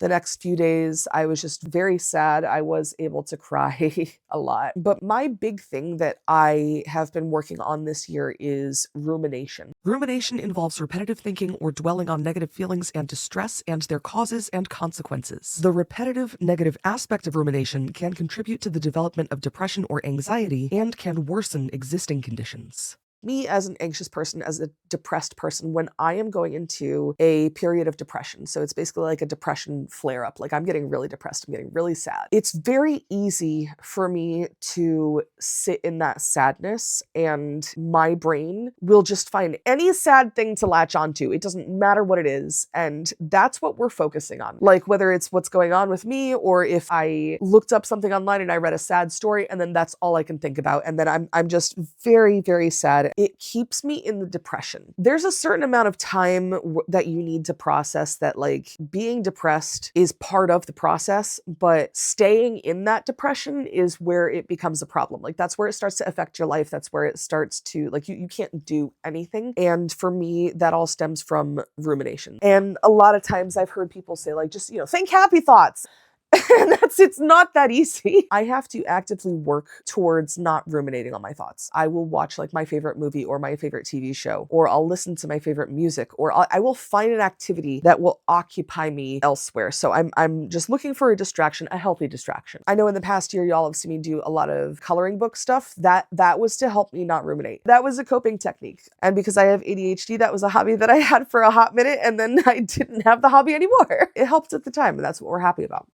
The next few days, I was just very sad. I was able to cry a lot. But my big thing that I have been working on this year is rumination. Rumination involves repetitive thinking or dwelling on negative feelings and distress and their causes and consequences. The repetitive negative aspect of rumination can contribute to the development of depression or anxiety and can worsen existing conditions. Me as an anxious person, as a depressed person, when I am going into a period of depression, so it's basically like a depression flare up, like I'm getting really depressed, I'm getting really sad. It's very easy for me to sit in that sadness and my brain will just find any sad thing to latch onto. It doesn't matter what it is. And that's what we're focusing on. Like whether it's what's going on with me or if I looked up something online and I read a sad story and then that's all I can think about. And then I'm just very, very sad. It keeps me in the depression. There's a certain amount of time that you need to process that, like, being depressed is part of the process, but staying in that depression is where it becomes a problem. Like, that's where it starts to affect your life. That's where it starts to, like, you can't do anything. And for me, that all stems from rumination. And a lot of times I've heard people say, like, just, think happy thoughts. And it's not that easy. I have to actively work towards not ruminating on my thoughts. I will watch like my favorite movie or my favorite TV show, or I'll listen to my favorite music, or I will find an activity that will occupy me elsewhere. So I'm just looking for a distraction, a healthy distraction. I know in the past year, y'all have seen me do a lot of coloring book stuff. That was to help me not ruminate. That was a coping technique. And because I have ADHD, that was a hobby that I had for a hot minute, and then I didn't have the hobby anymore. It helped at the time, and that's what we're happy about.